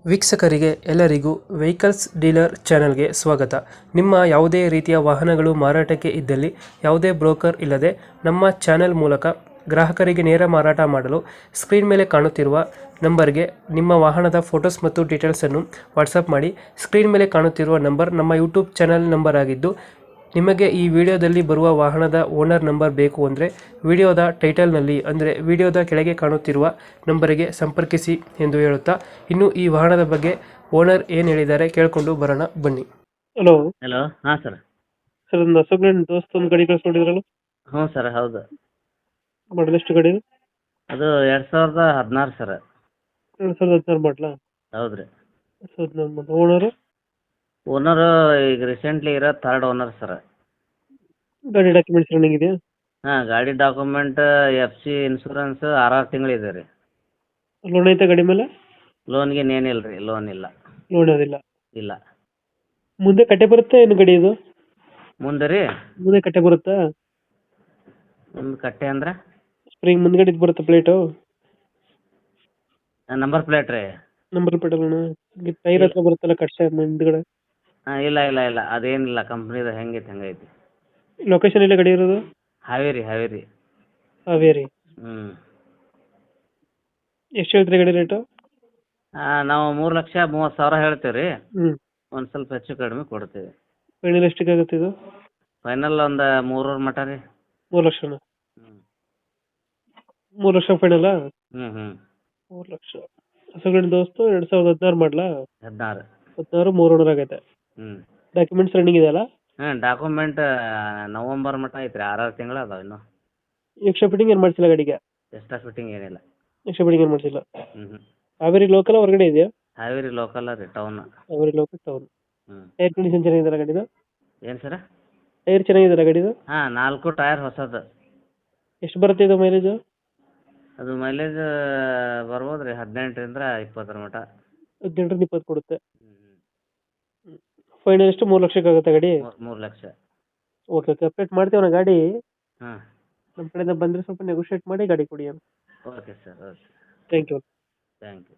ವೀಕ್ಷಕರಿಗೆ ಎಲ್ಲರಿಗೂ vehicles dealer ಚಾನೆಲ್ಗೆ ಸ್ವಾಗತ. ನಿಮ್ಮ ಯಾವುದೇ ರೀತಿಯ ವಾಹನಗಳು ಮಾರಾಟಕ್ಕೆ ಇದ್ದಲ್ಲಿ ಯಾವುದೇ ಬ್ರೋಕರ್ ಇಲ್ಲದೆ ನಮ್ಮ ಚಾನೆಲ್ ಮೂಲಕ ಗ್ರಾಹಕರಿಗೆ ನೇರ ಮಾರಾಟ ಮಾಡಲು ಸ್ಕ್ರೀನ್ ಮೇಲೆ ಕಾಣುತ್ತಿರುವ ನಂಬರ್ಗೆ ನಿಮ್ಮ ವಾಹನದ ಫೋಟೋಸ್ ಮತ್ತು ಡೀಟೇಲ್ಸನ್ನು ವಾಟ್ಸಪ್ ಮಾಡಿ. ಸ್ಕ್ರೀನ್ ಮೇಲೆ ಕಾಣುತ್ತಿರುವ ನಂಬರ್ ನಮ್ಮ ಯೂಟ್ಯೂಬ್ ಚಾನೆಲ್ ನಂಬರ್ ಆಗಿದ್ದು, ನಿಮಗೆ ಈ ವಿಡಿಯೋದಲ್ಲಿ ಬರುವ ವಾಹನದ ಓನರ್ ನಂಬರ್ ಬೇಕು ಅಂದರೆ ವಿಡಿಯೋದ ಟೈಟಲ್ನಲ್ಲಿ ಅಂದರೆ ವಿಡಿಯೋದ ಕೆಳಗೆ ಕಾಣುತ್ತಿರುವ ನಂಬರಿಗೆ ಸಂಪರ್ಕಿಸಿ ಎಂದು ಹೇಳುತ್ತಾ, ಇನ್ನು ಈ ವಾಹನದ ಬಗ್ಗೆ ಓನರ್ ಏನು ಹೇಳಿದ್ದಾರೆ ಕೇಳಿಕೊಂಡು ಬರೋಣ ಬನ್ನಿ. ಹಲೋ ಹಲೋ ಹಾಂ ಸರ್. ಸರ್, ಒಂದು ಅಶೋಕ್ ದೋಸ್ತ್ ಒಂದು ಗಾಡಿ ಕಳಿಸ್ಕೊಂಡಿದ್ರಲ್ಲ, ಹ್ಞೂ ಸರ್, ಹೌದು. ಮಾಡಲ್ ಎಷ್ಟು ಗಾಡಿ? ಅದು 2016 ಸರ್. 2016 ಮಾಡಲಾ? ಹೌದು ರೀ. 2016 ಮಾಡಲ್. ಓನರು? ಓನರು ಈಗ ರೀಸೆಂಟ್ಲಿ ಇರೋ ಥರ್ಡ್ ಓನರ್ ಸರ್. ಗಾಡಿ ಡಾಕ್ಯುಮೆಂಟ್ಸ್ ರನ್ನಿಂಗ್ ಇದೆಯಾ? ಹಾಂ, ಗಾಡಿ ಡಾಕ್ಯುಮೆಂಟ್ FC ಇನ್ಶೂರೆನ್ಸ್ 6 ತಿಂಗಳಿದೆ ರೀ. ಲೋನ್ ಐತೆ ಗಾಡಿ ಮೇಲೆ? ಲೋನ್ಗೆ ಏನಿಲ್ಲ ರೀ, ಲೋನ್ ಇಲ್ಲ. ಲೋನ್ ಅದಿಲ್ಲ. ಇಲ್ಲ. ಮುಂದೆ ಕಟ್ಟೆ ಬರುತ್ತೆ ಏನು ಗಾಡಿ ಇದು? ಮುಂದೆ ರೀ? ಮುಂದೆ ಕಟ್ಟೆ ಬರುತ್ತಾ? ಒಂದು ಕಟ್ಟೆ ಅಂದ್ರೆ ಸ್ಪ್ರಿಂಗ್ ಮುಂದ್ಗಡೆ ಇದು ಬರುತ್ತೆ ಪ್ಲೇಟು? ನಂಬರ್ ಪ್ಲೇಟ್ ರೀ. ನಂಬರ್ ಪ್ಲೇಟ್ ಅಲ್ಲ, ಟೈರ್ ಹತ್ರ ಬರುತ್ತಲ್ಲ ಕಟ್ಟೆ ಮುಂದ್ಗಡೆ? ಹಾಂ, ಇಲ್ಲ ಇಲ್ಲ ಇಲ್ಲ, ಅದೇನಿಲ್ಲ. ಕಂಪ್ನಿದು ಹೆಂಗೈತೆ ಹಂಗೈತಿ. ಲೊಕೇಶನ್ ಇಲ್ಲ ಗಾಡಿ ಇರೋದು? ಹಾವೇರಿ. ಹಾವೇರಿ. ಹಾವೇರಿ. ಹ್ಞೂ. ಎಷ್ಟು ಹೇಳ್ತೀರಿ ಗಾಡಿ ರೇಟು? ನಾವು 3,30,000 ಹೇಳ್ತೀವಿ ರೀ. ಹ್ಞೂ. ಒಂದು ಸ್ವಲ್ಪ ಹೆಚ್ಚು ಕಡಿಮೆ ಕೊಡ್ತೀವಿ. ಫೈನಲ್ ಎಷ್ಟಕ್ಕೆ ಆಗುತ್ತೆ ಇದು? ಫೈನಲ್ ಒಂದು 3 ಮಟ ರೀ. 3 ಲಕ್ಷನಾ? ಹ್ಞೂ. 3 ಲಕ್ಷ ಫೈನಲ್ಲಾ? ಹ್ಞೂ ಹ್ಞೂ. 3 ಲಕ್ಷ. ಅಶೋಕ್ ದೋಸ್ತು 2016 ಮಾಡಲಾ? 16. 16 3 ಓನರ್ ಆಗೈತೆ. ಹ್ಞೂ. ಡಾಕ್ಯುಮೆಂಟ್ಸ್ ರನ್ನಿಂಗ್ ಇದೆಯಲ್ಲ? ಹಾಂ, ಡಾಕ್ಯುಮೆಂಟ್ ನವಂಬರ್ ಮಟ್ಟ ಐತ್ರಿ. 6 ತಿಂಗಳು ಅದಾವೆ ಇನ್ನು. ಎಕ್ಸ್ಟ್ರಾ ಫಿಟ್ಟಿಂಗ್ ಏನು ಮಾಡಿಸಿಲ್ಲ ಗಾಡಿಗೆ? ಎಕ್ಸ್ಟ್ರಾ ಫಿಟ್ಟಿಂಗ್ ಏನಿಲ್ಲ. ಎಕ್ಸ್ಟ್ರಾ ಫಿಟ್ಟಿಂಗ್ ಏನು ಮಾಡಿಸಿಲ್ಲ? ಹ್ಞೂ ಹ್ಞೂ. ಹಾವೇರಿ ಲೋಕಲ್ ಹೊರಗಡೆ ಇದೆಯಾ? ಹಾವೇರಿ ಲೋಕಲ್ ರೀ, ಟೌನ್. Haveri local town. ಹ್ಞೂ. ಟೈರ್ ಕಂಡೀಷನ್ ಚೆನ್ನಾಗಿದೆಯಲ್ಲ ಗಾಡಿದು? ಏನು ಸರ? ಟೈರ್ ಚೆನ್ನಾಗಿದೆಯಲ್ಲ ಗಾಡಿದು? ಹಾಂ, 4 ಟೈರ್ ಹೊಸದು. ಎಷ್ಟು ಬರುತ್ತೆ ಇದು ಮೈಲೇಜು? ಅದು ಮೈಲೇಜ್ ಬರ್ಬೋದು ರೀ 18ರಿಂದ 20 ಮಟ್ಟ. 18ರಿಂದ 20 ಕೊಡುತ್ತೆ. ಹ್ಞೂ. ಫೈನಲ್ ಎಷ್ಟು 3 ಲಕ್ಷಕ್ಕೆ ಆಗುತ್ತೆ ಗಾಡಿ? 3 ಲಕ್ಷ. ಓಕೆ ಓಕೆ, ಅಪ್ಡೇಟ್ ಮಾಡ್ತೀವಿ ಗಾಡಿ. ಹಾಂ. ನಮ್ಮ ಕಡೆಯಿಂದ ಬಂದರೆ ಸ್ವಲ್ಪ ನೆಗೋಷಿಯೇಟ್ ಮಾಡಿ ಗಾಡಿ ಕೊಡಿ. Okay sir, okay. Thank you. Thank you.